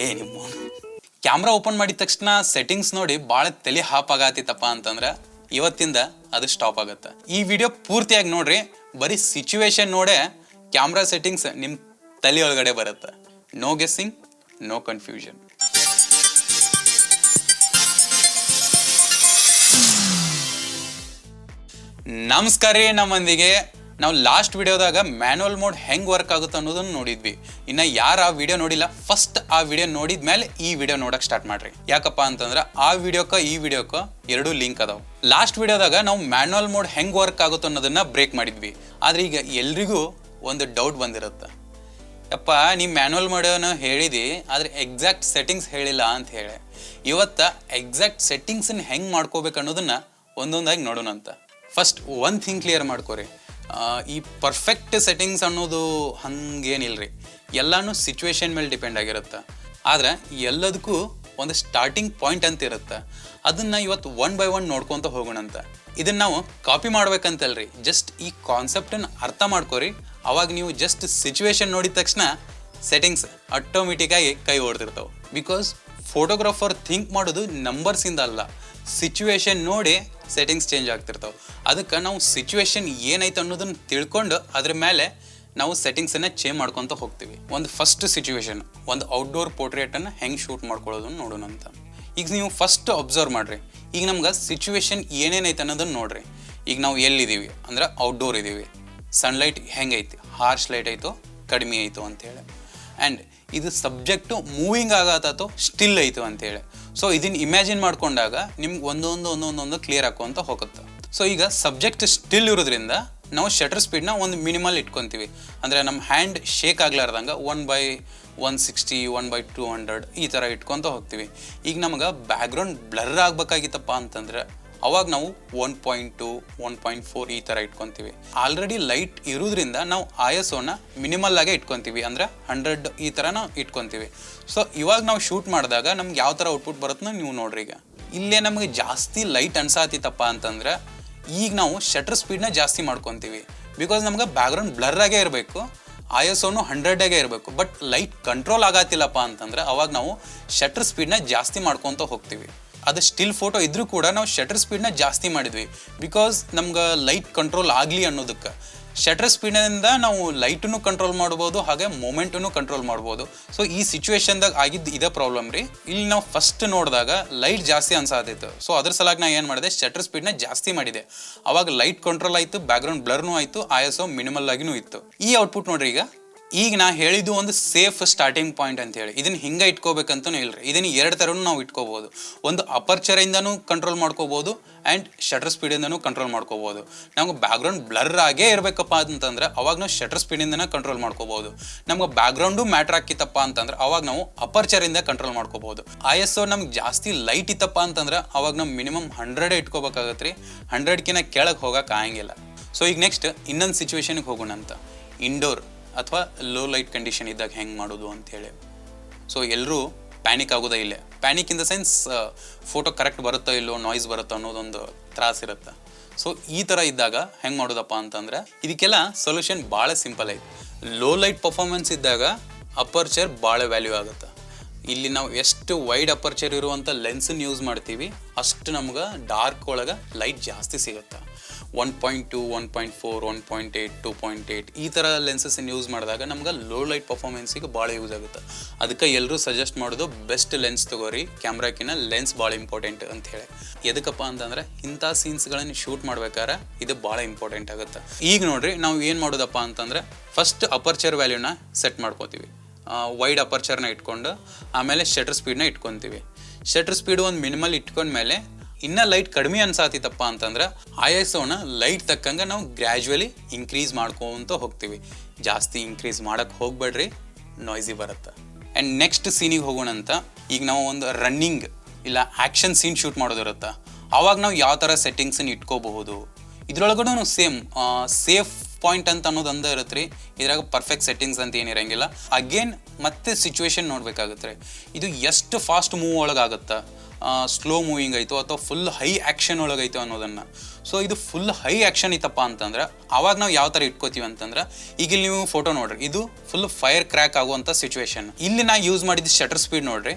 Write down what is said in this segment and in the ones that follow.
ನಿಮ್ಮ camera open ಮಾಡಿದ ತಕ್ಷಣ ಸೆಟ್ಟಿಂಗ್ಸ್ ನೋಡಿ ಭಾಳ ತಲೆ ಹಾಪ್ ಆಗತ್ತಿತ್ತಪ್ಪ ಅಂತಂದ್ರೆ ಇವತ್ತಿಂದ ಅದು ಸ್ಟಾಪ್ ಆಗುತ್ತೆ. ಈ ವಿಡಿಯೋ ಪೂರ್ತಿಯಾಗಿ ನೋಡ್ರಿ, ಬರೀ ಸಿಚುವೇಶನ್ ನೋಡೇ ಕ್ಯಾಮ್ರಾ ಸೆಟ್ಟಿಂಗ್ಸ್ ನಿಮ್ಮ ತಲೆ ಒಳಗಡೆ ಬರುತ್ತೆ. No guessing, no confusion. ನಮಸ್ಕಾರ ರೀ. ನಮ್ಮಂದಿಗೆ ನಾವು ಲಾಸ್ಟ್ ವಿಡಿಯೋದಾಗ ಮ್ಯಾನುವಲ್ ಮೋಡ್ ಹೆಂಗೆ ವರ್ಕ್ ಆಗುತ್ತೆ ಅನ್ನೋದನ್ನು ನೋಡಿದ್ವಿ. ಇನ್ನು ಯಾರು ಆ ವಿಡಿಯೋ ನೋಡಿಲ್ಲ, ಫಸ್ಟ್ ಆ ವಿಡಿಯೋ ನೋಡಿದ ಮೇಲೆ ಈ ವಿಡಿಯೋ ನೋಡಕ್ಕೆ ಸ್ಟಾರ್ಟ್ ಮಾಡ್ರಿ. ಯಾಕಪ್ಪ ಅಂತಂದ್ರೆ ಆ ವಿಡಿಯೋಕ್ಕೆ ಈ ವಿಡಿಯೋಕ್ಕೆ ಎರಡೂ ಲಿಂಕ್ ಅದಾವೆ. ಲಾಸ್ಟ್ ವಿಡಿಯೋದಾಗ ನಾವು ಮ್ಯಾನುವಲ್ ಮೋಡ್ ಹೆಂಗೆ ವರ್ಕ್ ಆಗುತ್ತೆ ಅನ್ನೋದನ್ನ ಬ್ರೇಕ್ ಮಾಡಿದ್ವಿ. ಆದರೆ ಈಗ ಎಲ್ರಿಗೂ ಒಂದು ಡೌಟ್ ಬಂದಿರುತ್ತೆ, ಯಪ್ಪ ನೀವು ಮ್ಯಾನುವಲ್ ಮೋಡನ್ನು ಹೇಳಿದಿ ಆದರೆ ಎಕ್ಸಾಕ್ಟ್ ಸೆಟ್ಟಿಂಗ್ಸ್ ಹೇಳಿಲ್ಲ ಅಂತ ಹೇಳಿ. ಇವತ್ತು ಎಕ್ಸಾಕ್ಟ್ ಸೆಟ್ಟಿಂಗ್ಸನ್ನು ಹೆಂಗೆ ಮಾಡ್ಕೋಬೇಕು ಅನ್ನೋದನ್ನ ಒಂದೊಂದಾಗಿ ನೋಡೋಣ ಅಂತ. ಫಸ್ಟ್ ಒಂದು ಥಿಂಗ್ ಕ್ಲಿಯರ್ ಮಾಡ್ಕೊರಿ, ಈ ಪರ್ಫೆಕ್ಟ್ ಸೆಟ್ಟಿಂಗ್ಸ್ ಅನ್ನೋದು ಹಂಗೇನಿಲ್ರಿ. ಎಲ್ಲನೂ ಸಿಚುವೇಶನ್ ಮೇಲೆ ಡಿಪೆಂಡ್ ಆಗಿರುತ್ತೆ. ಆದರೆ ಎಲ್ಲದಕ್ಕೂ ಒಂದು ಸ್ಟಾರ್ಟಿಂಗ್ ಪಾಯಿಂಟ್ ಅಂತ ಇರುತ್ತೆ. ಅದನ್ನು ಇವತ್ತು ಒನ್ ಬೈ ಒನ್ ನೋಡ್ಕೊತ ಹೋಗೋಣಂತ. ಇದನ್ನು ನಾವು ಕಾಪಿ ಮಾಡ್ಬೇಕಂತಲ್ರಿ, ಜಸ್ಟ್ ಈ ಕಾನ್ಸೆಪ್ಟನ್ನು ಅರ್ಥ ಮಾಡ್ಕೊರಿ. ಅವಾಗ ನೀವು ಜಸ್ಟ್ ಸಿಚುವೇಶನ್ ನೋಡಿದ ತಕ್ಷಣ ಸೆಟ್ಟಿಂಗ್ಸ್ ಆಟೋಮೆಟಿಕ್ಕಾಗಿ ಕೈ ಓಡ್ತಿರ್ತಾವೆ. ಬಿಕಾಸ್ ಫೋಟೋಗ್ರಾಫರ್ ಥಿಂಕ್ ಮಾಡೋದು ನಂಬರ್ಸಿಂದ ಅಲ್ಲ, ಸಿಚುವೇಶನ್ ನೋಡಿ ಸೆಟ್ಟಿಂಗ್ಸ್ ಚೇಂಜ್ ಆಗ್ತಿರ್ತಾವೆ. ಅದಕ್ಕೆ ನಾವು ಸಿಚುವೇಶನ್ ಏನೈತೆ ಅನ್ನೋದನ್ನು ತಿಳ್ಕೊಂಡು ಅದ್ರ ಮೇಲೆ ನಾವು ಸೆಟ್ಟಿಂಗ್ಸನ್ನು ಚೇಂಜ್ ಮಾಡ್ಕೊತ ಹೋಗ್ತೀವಿ. ಒಂದು ಫಸ್ಟ್ ಸಿಚುವೇಶನ್, ಒಂದು ಔಟ್ಡೋರ್ ಪೋರ್ಟ್ರೇಟನ್ನು ಹೆಂಗೆ ಶೂಟ್ ಮಾಡ್ಕೊಳ್ಳೋದನ್ನು ನೋಡೋಣ ಅಂತ. ಈಗ ನೀವು ಫಸ್ಟ್ ಅಬ್ಸರ್ವ್ ಮಾಡಿರಿ. ಈಗ ನಮ್ಗೆ ಸಿಚುವೇಶನ್ ಏನೇನೈತೆ ಅನ್ನೋದನ್ನು ನೋಡ್ರಿ. ಈಗ ನಾವು ಎಲ್ಲಿದ್ದೀವಿ ಅಂದ್ರೆ ಔಟ್ಡೋರ್ ಇದ್ದೀವಿ. ಸನ್ಲೈಟ್ ಹೆಂಗೈತಿ, ಹಾರ್ಶ್ ಲೈಟ್ ಐತೋ ಕಡಿಮೆ ಐತೋ ಅಂತೇಳಿ. ಆ್ಯಂಡ್ ಇದು ಸಬ್ಜೆಕ್ಟು ಮೂವಿಂಗ್ ಆಗತ್ತೋ ಸ್ಟಿಲ್ ಐತು ಅಂತೇಳಿ. ಸೊ ಇದನ್ನು ಇಮ್ಯಾಜಿನ್ ಮಾಡ್ಕೊಂಡಾಗ ನಿಮ್ಗೆ ಒಂದೊಂದು ಕ್ಲಿಯರ್ ಆಕೋಂತ ಹೋಗುತ್ತೆ. ಸೊ ಈಗ ಸಬ್ಜೆಕ್ಟ್ ಸ್ಟಿಲ್ ಇರೋದ್ರಿಂದ ನಾವು ಶಟರ್ ಸ್ಪೀಡ್ನ ಒಂದು ಮಿನಿಮಲ್ ಇಟ್ಕೊತೀವಿ. ಅಂದರೆ ನಮ್ಮ ಹ್ಯಾಂಡ್ ಶೇಕ್ ಆಗ್ಲಾರ್ದಂಗೆ 1/160, 1/200 ಈ ಥರ ಇಟ್ಕೊತ ಹೋಗ್ತೀವಿ. ಈಗ ನಮ್ಗೆ ಬ್ಯಾಕ್ಗ್ರೌಂಡ್ ಬ್ಲರ್ ಆಗಬೇಕಾಗಿತ್ತಪ್ಪ ಅಂತಂದ್ರೆ ಅವಾಗ ನಾವು 1.2, 1.4 ಈ ಥರ ಇಟ್ಕೊತೀವಿ. ಆಲ್ರೆಡಿ ಲೈಟ್ ಇರೋದ್ರಿಂದ ನಾವು ISOನ ಮಿನಿಮಲ್ ಆಗೇ ಇಟ್ಕೊತೀವಿ, ಅಂದರೆ 100 ಈ ಥರ ನಾವು ಇಟ್ಕೊತೀವಿ. ಸೊ ಇವಾಗ ನಾವು ಶೂಟ್ ಮಾಡಿದಾಗ ನಮ್ಗೆ ಯಾವ ಥರ ಔಟ್ಪುಟ್ ಬರುತ್ತೋ ನೀವು ನೋಡ್ರಿ. ಈಗ ಇಲ್ಲೇ ನಮಗೆ ಜಾಸ್ತಿ ಲೈಟ್ ಅನ್ಸಾತಿತ್ತಪ್ಪ ಅಂತಂದ್ರೆ ಈಗ ನಾವು ಶಟರ್ ಸ್ಪೀಡ್ನ ಜಾಸ್ತಿ ಮಾಡ್ಕೊತೀವಿ. ಬಿಕಾಸ್ ನಮ್ಗೆ ಬ್ಯಾಕ್ಗ್ರೌಂಡ್ ಬ್ಲರ್ ಆಗೇ ಇರಬೇಕು, ISOನು 100 ಇರಬೇಕು. ಬಟ್ ಲೈಟ್ ಕಂಟ್ರೋಲ್ ಆಗತ್ತಿಲ್ಲಪ್ಪ ಅಂತಂದ್ರೆ ಅವಾಗ ನಾವು ಶಟರ್ ಸ್ಪೀಡ್ನ ಜಾಸ್ತಿ ಮಾಡ್ಕೊತ ಹೋಗ್ತೀವಿ. ಅದು ಸ್ಟಿಲ್ ಫೋಟೋ ಇದ್ರೂ ಕೂಡ ನಾವು ಶಟರ್ ಸ್ಪೀಡ್ನ ಜಾಸ್ತಿ ಮಾಡಿದ್ವಿ. ಬಿಕಾಸ್ ನಮ್ಗೆ ಲೈಟ್ ಕಂಟ್ರೋಲ್ ಆಗಲಿ ಅನ್ನೋದಕ್ಕೆ. ಶಟರ್ ಸ್ಪೀಡ್ನಿಂದ ನಾವು ಲೈಟನ್ನು ಕಂಟ್ರೋಲ್ ಮಾಡ್ಬೋದು, ಹಾಗೆ ಮೂಮೆಂಟನ್ನು ಕಂಟ್ರೋಲ್ ಮಾಡ್ಬೋದು. ಸೊ ಈ ಸಿಚುವೇಶನ್ದಾಗ ಆಗಿದ್ದು ಇದೇ ಪ್ರಾಬ್ಲಮ್ ರೀ. ಇಲ್ಲಿ ನಾವು ಫಸ್ಟ್ ನೋಡಿದಾಗ ಲೈಟ್ ಜಾಸ್ತಿ ಅನ್ಸಾತಿತ್ತು. ಸೊ ಅದ್ರ ಸಲಾಗಿ ನಾ ಏನು ಮಾಡಿದೆ, ಶಟರ್ ಸ್ಪೀಡ್ನ ಜಾಸ್ತಿ ಮಾಡಿದೆ. ಅವಾಗ ಲೈಟ್ ಕಂಟ್ರೋಲ್ ಆಯಿತು, ಬ್ಯಾಕ್ಗ್ರೌಂಡ್ ಬ್ಲರ್ನೂ ಆಯಿತು, ISO ಮಿನಿಮಲ್ ಆಗಿನೂ ಇತ್ತು. ಈ ಔಟ್ಪುಟ್ ನೋಡ್ರಿ. ಈಗ ನಾ ಹೇಳಿದ್ದು ಒಂದು ಸೇಫ್ ಸ್ಟಾರ್ಟಿಂಗ್ ಪಾಯಿಂಟ್ ಅಂತ ಹೇಳಿ. ಇದನ್ನು ಹಿಂಗೆ ಇಟ್ಕೋಬೇಕಂತೂ ಇಲ್ರಿ. ಇದನ್ನು ಎರಡು ಥರನೂ ನಾವು ಇಟ್ಕೋಬೋದು. ಒಂದು ಅಪರ್ಚರಿಂದನೂ ಕಂಟ್ರೋಲ್ ಮಾಡ್ಕೋಬೋದು ಆ್ಯಂಡ್ ಶಟರ್ ಸ್ಪೀಡಿಂದನೂ ಕಂಟ್ರೋಲ್ ಮಾಡ್ಕೋಬೋದು. ನಮ್ಗೆ ಬ್ಯಾಕ್ಗ್ರೌಂಡ್ ಬ್ಲರ್ ಆಗೇ ಇರಬೇಕಪ್ಪ ಅಂತಂದ್ರೆ ಅವಾಗ ನಾವು ಶಟರ್ ಸ್ಪೀಡಿಂದನೇ ಕಂಟ್ರೋಲ್ ಮಾಡ್ಕೋಬೋದು. ನಮ್ಗೆ ಬ್ಯಾಕ್ಗ್ರೌಂಡು ಮ್ಯಾಟ್ರ್ ಆಗಿತ್ತಪ್ಪ ಅಂತಂದ್ರೆ ಅವಾಗ ನಾವು ಅಪರ್ಚರಿಂದ ಕಂಟ್ರೋಲ್ ಮಾಡ್ಕೋಬೋದು. ISO ನಮ್ಗೆ ಜಾಸ್ತಿ ಲೈಟ್ ಇತ್ತಪ್ಪ ಅಂತಂದ್ರೆ ಅವಾಗ ನಾವು ಮಿನಿಮಮ್ 100 ಇಟ್ಕೋಬೇಕಾಗತ್ತೆ ರೀ. 100ಕಿಂತ ಕೆಳಗೆ ಹೋಗೋಕೆ ಆಗಂಗಿಲ್ಲ. ಸೊ ಈಗ ನೆಕ್ಸ್ಟ್ ಇನ್ನೊಂದು ಸಿಚುವೇಶನ್ಗೆ ಹೋಗೋಣ ಅಂತ. ಇಂಡೋರ್ ಅಥವಾ ಲೋ ಲೈಟ್ ಕಂಡೀಷನ್ ಇದ್ದಾಗ ಹೆಂಗೆ ಮಾಡೋದು ಅಂಥೇಳಿ. ಸೊ ಎಲ್ಲರೂ ಪ್ಯಾನಿಕ್ ಆಗೋದೇ ಇಲ್ಲೇ. Panic in the sense photo correct ಬರುತ್ತೋ ಇಲ್ಲೋ, ನಾಯ್ಸ್ ಬರುತ್ತೋ ಅನ್ನೋದೊಂದು ತ್ರಾಸಿರುತ್ತೆ. ಸೊ ಈ ಥರ ಇದ್ದಾಗ ಹೆಂಗೆ ಮಾಡೋದಪ್ಪ ಅಂತಂದ್ರೆ ಇದಕ್ಕೆಲ್ಲ ಸೊಲ್ಯೂಷನ್ ಭಾಳ ಸಿಂಪಲ್ ಐತಿ. ಲೋ ಲೈಟ್ ಪರ್ಫಾರ್ಮೆನ್ಸ್ ಇದ್ದಾಗ ಅಪರ್ಚರ್ ಭಾಳ ವ್ಯಾಲ್ಯೂ ಆಗುತ್ತೆ. ಇಲ್ಲಿ ನಾವು ಎಷ್ಟು ವೈಡ್ ಅಪರ್ಚರ್ ಇರುವಂಥ ಲೆನ್ಸನ್ನು ಯೂಸ್ ಮಾಡ್ತೀವಿ ಅಷ್ಟು ನಮ್ಗೆ ಡಾರ್ಕ್ ಒಳಗೆ ಲೈಟ್ ಜಾಸ್ತಿ ಸಿಗುತ್ತೆ. 1.2, 1.4, 1.8, 2.8 ಈ ಥರ ಲೆನ್ಸಸ್ಸನ್ನು ಯೂಸ್ ಮಾಡಿದಾಗ ನಮ್ಗೆ ಲೋ ಲೈಟ್ ಪರ್ಫಾರ್ಮೆನ್ಸಿಗೆ ಭಾಳ ಯೂಸ್ ಆಗುತ್ತೆ. ಅದಕ್ಕೆ ಎಲ್ಲರೂ ಸಜೆಸ್ಟ್ ಮಾಡೋದು ಬೆಸ್ಟ್ ಲೆನ್ಸ್ ತೊಗೋರಿ, ಕ್ಯಾಮ್ರಾಕಿನ ಲೆನ್ಸ್ ಭಾಳ ಇಂಪಾರ್ಟೆಂಟ್ ಅಂತ ಹೇಳಿ. ಎದಕ್ಕಪ್ಪ ಅಂತಂದ್ರೆ ಇಂಥ ಸೀನ್ಸ್ಗಳನ್ನು ಶೂಟ್ ಮಾಡ್ಬೇಕಾದ್ರೆ ಇದು ಭಾಳ ಇಂಪಾರ್ಟೆಂಟ್ ಆಗುತ್ತೆ. ಈಗ ನೋಡ್ರಿ, ನಾವು ಏನು ಮಾಡೋದಪ್ಪ ಅಂತಂದ್ರೆ ಫಸ್ಟ್ ಅಪರ್ಚರ್ ವ್ಯಾಲ್ಯೂನ ಸೆಟ್ ಮಾಡ್ಕೋತೀವಿ. ವೈಡ್ ಅಪರ್ಚರ್ನ ಇಟ್ಕೊಂಡು ಆಮೇಲೆ ಶಟರ್ ಸ್ಪೀಡ್ನ ಇಟ್ಕೊತೀವಿ. ಶಟರ್ ಸ್ಪೀಡ್ ಒಂದು ಮಿನಿಮಲ್ ಇಟ್ಕೊಂಡ್ಮೇಲೆ ಇನ್ನೂ ಲೈಟ್ ಕಡಿಮೆ ಅನ್ಸಾತಿತ್ತಪ್ಪ ಅಂತಂದ್ರೆ ISOನ ಲೈಟ್ ತಕ್ಕಂಗೆ ನಾವು ಗ್ರ್ಯಾಜುವಲಿ ಇನ್ಕ್ರೀಸ್ ಮಾಡ್ಕೊತ ಹೋಗ್ತೀವಿ. ಜಾಸ್ತಿ ಇನ್ಕ್ರೀಸ್ ಮಾಡೋಕ್ಕೆ ಹೋಗ್ಬೇಡ್ರಿ, ನಾಯ್ಸಿ ಬರುತ್ತೆ. ಆ್ಯಂಡ್ ನೆಕ್ಸ್ಟ್ ಸೀನಿಗೆ ಹೋಗೋಣ ಅಂತ. ಈಗ ನಾವು ಒಂದು ರನ್ನಿಂಗ್ ಇಲ್ಲ ಆ್ಯಕ್ಷನ್ ಸೀನ್ ಶೂಟ್ ಮಾಡೋದಿರುತ್ತೆ. ಆವಾಗ ನಾವು ಯಾವ ಥರ ಸೆಟ್ಟಿಂಗ್ಸನ್ನು ಇಟ್ಕೋಬಹುದು. ಇದ್ರೊಳಗಡೆ ಸೇಫ್ ಪಾಯಿಂಟ್ ಅಂತ ಅನ್ನೋದು ಒಂದೇ ಇರುತ್ತೆ ರೀ. ಇದ್ರಾಗ ಪರ್ಫೆಕ್ಟ್ ಸೆಟ್ಟಿಂಗ್ಸ್ ಅಂತ ಏನಿರಂಗಿಲ್ಲ. ಅಗೇನ್ ಮತ್ತೆ ಸಿಚುವೇಶನ್ ನೋಡ್ಬೇಕಾಗುತ್ತೆ ರೀ. ಇದು ಎಷ್ಟು ಫಾಸ್ಟ್ ಮೂವ್ ಒಳಗಾಗುತ್ತಾ, ಸ್ಲೋ ಮೂವಿಂಗ್ ಆಯಿತು ಅಥವಾ ಫುಲ್ ಹೈ ಆ್ಯಕ್ಷನ್ ಒಳಗೈತು ಅನ್ನೋದನ್ನು. ಸೊ ಇದು ಫುಲ್ ಹೈ ಆ್ಯಕ್ಷನ್ ಇತ್ತಪ್ಪ ಅಂತಂದ್ರೆ ಅವಾಗ ನಾವು ಯಾವ ಥರ ಇಟ್ಕೋತೀವಿ ಅಂತಂದ್ರೆ, ಈಗ ಇಲ್ಲಿ ನೀವು ಫೋಟೋ ನೋಡ್ರಿ, ಇದು ಫುಲ್ ಫೈರ್ ಕ್ರ್ಯಾಕ್ ಆಗುವಂಥ ಸಿಚುವೇಶನ್. ಇಲ್ಲಿ ನಾ ಯೂಸ್ ಮಾಡಿದ್ದು ಶಟರ್ ಸ್ಪೀಡ್ ನೋಡ್ರಿ,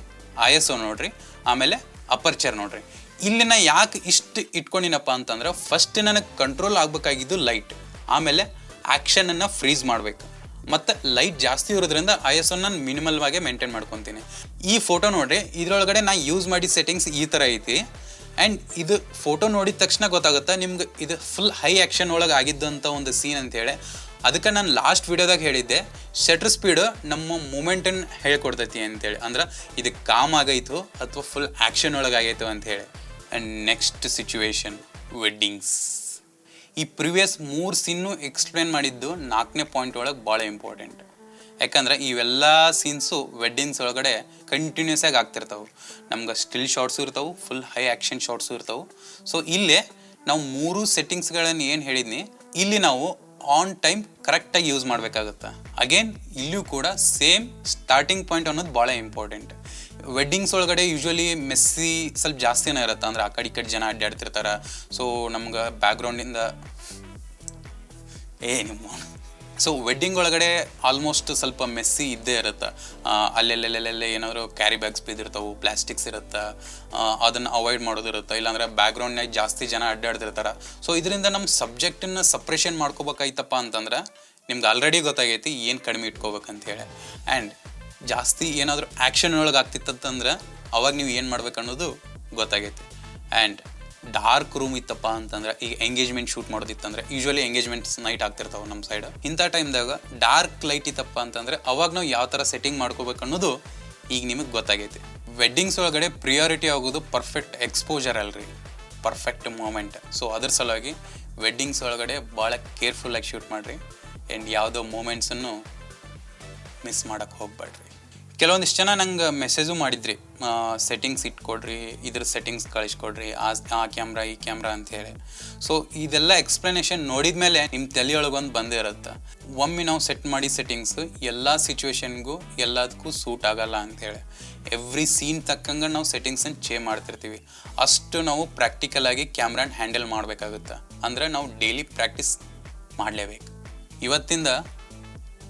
ISO ನೋಡ್ರಿ, ಆಮೇಲೆ ಅಪರ್ಚರ್ ನೋಡ್ರಿ. ಇಲ್ಲಿ ನಾ ಯಾಕೆ ಇಷ್ಟು ಇಟ್ಕೊಂಡಿನಪ್ಪ ಅಂತಂದ್ರೆ, ಫಸ್ಟ್ ನನಗೆ ಕಂಟ್ರೋಲ್ ಆಗಬೇಕಾಗಿದ್ದು ಲೈಟ್, ಆಮೇಲೆ ಆ್ಯಕ್ಷನನ್ನು ಫ್ರೀಸ್ ಮಾಡಬೇಕು, ಮತ್ತು ಲೈಟ್ ಜಾಸ್ತಿ ಇರೋದ್ರಿಂದ ISO ನಾನು ಮಿನಿಮಲ್ ಆಗಿ ಮೇಂಟೈನ್ ಮಾಡ್ಕೊತೀನಿ. ಈ ಫೋಟೋ ನೋಡ್ರಿ, ಇದರೊಳಗಡೆ ನಾ ಯೂಸ್ ಮಾಡಿದ ಸೆಟ್ಟಿಂಗ್ಸ್ ಈ ಥರ ಐತಿ. ಆ್ಯಂಡ್ ಇದು ಫೋಟೋ ನೋಡಿದ ತಕ್ಷಣ ಗೊತ್ತಾಗುತ್ತೆ ನಿಮ್ಗೆ ಇದು ಫುಲ್ ಹೈ ಆ್ಯಕ್ಷನ್ ಒಳಗೆ ಆಗಿದ್ದಂಥ ಒಂದು ಸೀನ್ ಅಂತೇಳಿ. ಅದಕ್ಕೆ ನಾನು ಲಾಸ್ಟ್ ವಿಡಿಯೋದಾಗ ಹೇಳಿದ್ದೆ, ಶಟರ್ ಸ್ಪೀಡು ನಮ್ಮ ಮೂಮೆಂಟನ್ನು ಹೇಳ್ಕೊಡ್ತೈತಿ ಅಂತೇಳಿ. ಅಂದ್ರೆ ಇದು ಕಾಮ್ ಆಗೈತು ಅಥವಾ ಫುಲ್ ಆ್ಯಕ್ಷನ್ ಒಳಗೆ ಆಗೈತು ಅಂಥೇಳಿ. And next situation, weddings. ಈ ಪ್ರಿವಿಯಸ್ 3 ಸೀನು ಎಕ್ಸ್ಪ್ಲೇನ್ ಮಾಡಿದ್ದು 4ನೇ ಪಾಯಿಂಟ್ ಒಳಗೆ ಭಾಳ ಇಂಪಾರ್ಟೆಂಟ್. ಯಾಕಂದ್ರೆ ಇವೆಲ್ಲ ಸೀನ್ಸು ವೆಡ್ಡಿಂಗ್ಸ್ ಒಳಗಡೆ ಕಂಟಿನ್ಯೂಸ್ ಆಗಿ ಆಗ್ತಿರ್ತಾವೆ. ನಮ್ಗೆ ಸ್ಟಿಲ್ ಶಾರ್ಟ್ಸು ಇರ್ತಾವೆ, ಫುಲ್ ಹೈ ಆ್ಯಕ್ಷನ್ ಶಾರ್ಟ್ಸು ಇರ್ತಾವೆ. ಸೊ ಇಲ್ಲೇ ನಾವು 3 ಸೆಟ್ಟಿಂಗ್ಸ್ಗಳನ್ನು ಏನು ಹೇಳಿದ್ನಿ, ಇಲ್ಲಿ ನಾವು ಆನ್ ಟೈಮ್ ಕರೆಕ್ಟಾಗಿ ಯೂಸ್ ಮಾಡಬೇಕಾಗುತ್ತೆ. ಅಗೇನ್ ಇಲ್ಲಿಯೂ ಕೂಡ ಸೇಮ್ ಸ್ಟಾರ್ಟಿಂಗ್ ಪಾಯಿಂಟ್ ಅನ್ನೋದು ಭಾಳ ಇಂಪಾರ್ಟೆಂಟ್. ವೆಡ್ಡಿಂಗ್ಸ್ ಒಳಗಡೆ ಯೂಶ್ವಲಿ ಮೆಸ್ಸಿ ಸ್ವಲ್ಪ ಜಾಸ್ತಿನೇ ಇರುತ್ತೆ, ಅಂದ್ರೆ ಆ ಕಡೆ ಈ ಕಡೆ ಜನ ಅಡ್ಡಾಡ್ತಿರ್ತಾರೆ. ಸೊ ನಮ್ಗೆ ಬ್ಯಾಕ್ಗ್ರೌಂಡಿಂದ ಸೊ ವೆಡ್ಡಿಂಗ್ ಒಳಗಡೆ ಆಲ್ಮೋಸ್ಟ್ ಸ್ವಲ್ಪ ಮೆಸ್ಸಿ ಇದ್ದೇ ಇರುತ್ತೆ. ಅಲ್ಲೆಲ್ಲೆಲ್ಲೆಲ್ಲೆ ಏನಾದ್ರು ಕ್ಯಾರಿ ಬ್ಯಾಗ್ಸ್ ಬಿದ್ದಿರ್ತಾವೆ, ಪ್ಲಾಸ್ಟಿಕ್ಸ್ ಇರುತ್ತೆ, ಅದನ್ನು ಅವಾಯ್ಡ್ ಮಾಡೋದಿರುತ್ತೆ. ಇಲ್ಲಾಂದರೆ ಬ್ಯಾಕ್ಗ್ರೌಂಡ್ನಾಗ ಜಾಸ್ತಿ ಜನ ಅಡ್ಡಾಡ್ತಿರ್ತಾರೆ. ಸೊ ಇದರಿಂದ ನಮ್ಮ ಸಬ್ಜೆಕ್ಟನ್ನು ಸಪ್ರೇಷನ್ ಮಾಡ್ಕೋಬೇಕಾಯ್ತಪ್ಪ ಅಂತಂದ್ರೆ ನಿಮ್ಗೆ ಆಲ್ರೆಡಿ ಗೊತ್ತಾಗೈತಿ ಏನು ಕಡಿಮೆ ಇಟ್ಕೋಬೇಕಂತೇಳಿ. ಆ್ಯಂಡ್ ಜಾಸ್ತಿ ಏನಾದರೂ ಆ್ಯಕ್ಷನ್ ಒಳಗೆ ಆಗ್ತಿತ್ತಂದ್ರೆ ಅವಾಗ ನೀವು ಏನು ಮಾಡ್ಬೇಕು ಅನ್ನೋದು ಗೊತ್ತಾಗೈತಿ. ಆ್ಯಂಡ್ ಡಾರ್ಕ್ ರೂಮ್ ಇತ್ತಪ್ಪ ಅಂತಂದ್ರೆ, ಈಗ ಎಂಗೇಜ್ಮೆಂಟ್ ಶೂಟ್ ಮಾಡೋದಿತ್ತಂದ್ರೆ ಯೂಶ್ವಲಿ ಎಂಗೇಜ್ಮೆಂಟ್ಸ್ ನೈಟ್ ಆಗ್ತಿರ್ತಾವೆ ನಮ್ಮ ಸೈಡ್. ಇಂಥ ಟೈಮ್ದಾಗ ಡಾರ್ಕ್ ಲೈಟ್ ಇತ್ತಪ್ಪ ಅಂತಂದರೆ ಅವಾಗ ನಾವು ಯಾವ ಥರ ಸೆಟ್ಟಿಂಗ್ ಮಾಡ್ಕೋಬೇಕು ಅನ್ನೋದು ಈಗ ನಿಮಗೆ ಗೊತ್ತಾಗೈತಿ. ವೆಡ್ಡಿಂಗ್ಸ್ ಒಳಗಡೆ ಪ್ರಿಯಾರಿಟಿ ಆಗೋದು ಪರ್ಫೆಕ್ಟ್ ಎಕ್ಸ್ಪೋಜರ್ ಅಲ್ರಿ, ಪರ್ಫೆಕ್ಟ್ ಮೂಮೆಂಟ್. ಸೊ ಅದ್ರ ಸಲುವಾಗಿ ವೆಡ್ಡಿಂಗ್ಸ್ ಒಳಗಡೆ ಭಾಳ ಕೇರ್ಫುಲ್ಲಾಗಿ ಶೂಟ್ ಮಾಡಿರಿ. ಆ್ಯಂಡ್ ಯಾವುದೋ ಮೂಮೆಂಟ್ಸನ್ನು ಮಿಸ್ ಮಾಡೋಕ್ಕೆ ಹೋಗ್ಬೇಡ್ರಿ. ಕೆಲವೊಂದಿಷ್ಟು ಜನ ನಂಗೆ ಮೆಸೇಜು ಮಾಡಿದ್ರಿ, ಸೆಟ್ಟಿಂಗ್ಸ್ ಇಟ್ಕೊಡ್ರಿ, ಇದ್ರ ಸೆಟ್ಟಿಂಗ್ಸ್ ಕಳಿಸ್ಕೊಡ್ರಿ, ಆ ಕ್ಯಾಮ್ರಾ ಈ ಕ್ಯಾಮ್ರಾ ಅಂಥೇಳಿ. ಸೊ ಇದೆಲ್ಲ ಎಕ್ಸ್ಪ್ಲನೇಷನ್ ನೋಡಿದ ಮೇಲೆ ನಿಮ್ಮ ತಲೆಯೊಳಗೊಂದು ಬಂದೇ ಇರುತ್ತೆ. ಒಮ್ಮೆ ನಾವು ಸೆಟ್ ಮಾಡಿ ಸೆಟ್ಟಿಂಗ್ಸ್ ಎಲ್ಲ ಸಿಚುವೇಶನ್ಗೂ ಎಲ್ಲದಕ್ಕೂ ಸೂಟ್ ಆಗಲ್ಲ ಅಂಥೇಳಿ. ಎವ್ರಿ ಸೀನ್ ತಕ್ಕಂಗೆ ನಾವು ಸೆಟ್ಟಿಂಗ್ಸನ್ನು ಚೇಂಜ್ ಮಾಡ್ತಿರ್ತೀವಿ. ಅಷ್ಟು ನಾವು ಪ್ರಾಕ್ಟಿಕಲಾಗಿ ಕ್ಯಾಮ್ರಾನ ಹ್ಯಾಂಡಲ್ ಮಾಡಬೇಕಾಗುತ್ತೆ. ಅಂದರೆ ನಾವು ಡೈಲಿ ಪ್ರಾಕ್ಟೀಸ್ ಮಾಡಲೇಬೇಕು. ಇವತ್ತಿಂದ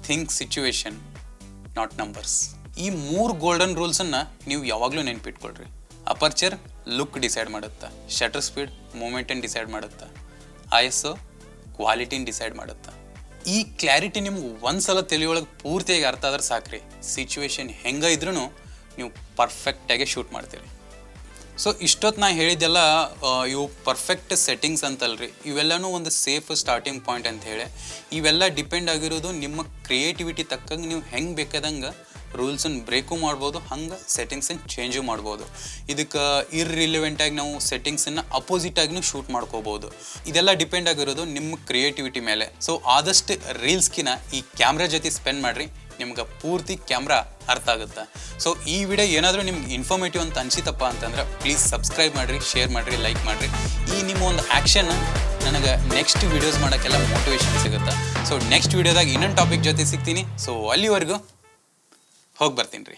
ಥಿಂಕ್ ಸಿಚುವೇಶನ್, ನಾಟ್ ನಂಬರ್ಸ್. ಈ 3 ಗೋಲ್ಡನ್ ರೂಲ್ಸನ್ನು ನೀವು ಯಾವಾಗಲೂ ನೆನ್ಪಿಟ್ಕೊಳ್ರಿ. ಅಪರ್ಚರ್ ಲುಕ್ ಡಿಸೈಡ್ ಮಾಡುತ್ತಾ, ಶಟರ್ ಸ್ಪೀಡ್ ಮೂಮೆಂಟನ್ನು ಡಿಸೈಡ್ ಮಾಡುತ್ತಾ, ISO ಕ್ವಾಲಿಟಿನ ಡಿಸೈಡ್ ಮಾಡುತ್ತಾ. ಈ ಕ್ಲಾರಿಟಿ ನಿಮ್ಗೆ ಒಂದ್ಸಲ ತಲೆಯೊಳಗೆ ಪೂರ್ತಿಯಾಗಿ ಅರ್ಥ ಆದ್ರೆ ಸಾಕ್ರಿ, ಸಿಚುವೇಶನ್ ಹೆಂಗೆ ಇದ್ರೂ ನೀವು ಪರ್ಫೆಕ್ಟಾಗಿ ಶೂಟ್ ಮಾಡ್ತೀರಿ. ಸೊ ಇಷ್ಟೊತ್ತು ನಾ ಹೇಳಿದ್ದೆಲ್ಲ ಇವು ಪರ್ಫೆಕ್ಟ್ ಸೆಟ್ಟಿಂಗ್ಸ್ ಅಂತಲ್ರಿ, ಇವೆಲ್ಲನೂ ಒಂದು ಸೇಫ್ ಸ್ಟಾರ್ಟಿಂಗ್ ಪಾಯಿಂಟ್ ಅಂತ ಹೇಳಿ. ಇವೆಲ್ಲ ಡಿಪೆಂಡ್ ಆಗಿರೋದು ನಿಮ್ಮ ಕ್ರಿಯೇಟಿವಿಟಿ ತಕ್ಕಂಗೆ ನೀವು ಹೆಂಗೆ ಬೇಕಾದಂಗೆ ರೂಲ್ಸನ್ನು ಬ್ರೇಕು ಮಾಡ್ಬೋದು, ಹಂಗೆ ಸೆಟ್ಟಿಂಗ್ಸನ್ನು ಚೇಂಜು ಮಾಡ್ಬೋದು. ಇದಕ್ಕೆ ಇರ್ರಿಲೆವೆಂಟಾಗಿ ನಾವು ಸೆಟ್ಟಿಂಗ್ಸನ್ನು ಅಪೋಸಿಟಾಗಿನೂ ಶೂಟ್ ಮಾಡ್ಕೋಬೋದು. ಇದೆಲ್ಲ ಡಿಪೆಂಡ್ ಆಗಿರೋದು ನಿಮ್ಮ ಕ್ರಿಯೇಟಿವಿಟಿ ಮೇಲೆ. ಸೊ ಆದಷ್ಟು ರೀಲ್ಸ್ಕಿನ ಈ ಕ್ಯಾಮ್ರಾ ಜೊತೆ ಸ್ಪೆಂಡ್ ಮಾಡಿರಿ, ನಿಮ್ಗೆ ಪೂರ್ತಿ ಕ್ಯಾಮ್ರಾ ಅರ್ಥ ಆಗುತ್ತೆ. ಸೊ ಈ ವಿಡಿಯೋ ಏನಾದರೂ ನಿಮ್ಗೆ ಇನ್ಫಾರ್ಮೇಟಿವ್ ಅಂತ ಅನಿಸಿತಪ್ಪ ಅಂತಂದ್ರೆ ಪ್ಲೀಸ್ ಸಬ್ಸ್ಕ್ರೈಬ್ ಮಾಡಿರಿ, ಶೇರ್ ಮಾಡಿರಿ, ಲೈಕ್ ಮಾಡಿರಿ. ಈ ನಿಮ್ಮ ಒಂದು ಆ್ಯಕ್ಷನ್ ನನಗೆ ನೆಕ್ಸ್ಟ್ ವೀಡಿಯೋಸ್ ಮಾಡೋಕ್ಕೆಲ್ಲ ಮೋಟಿವೇಶನ್ ಸಿಗುತ್ತೆ. ಸೊ ನೆಕ್ಸ್ಟ್ ವೀಡಿಯೋದಾಗ ಇನ್ನೊಂದು ಟಾಪಿಕ್ ಜೊತೆ ಸಿಗ್ತೀನಿ. ಸೊ ಅಲ್ಲಿವರೆಗೂ ಹೋಗಿ ಬರ್ತೀನಿ ರೀ.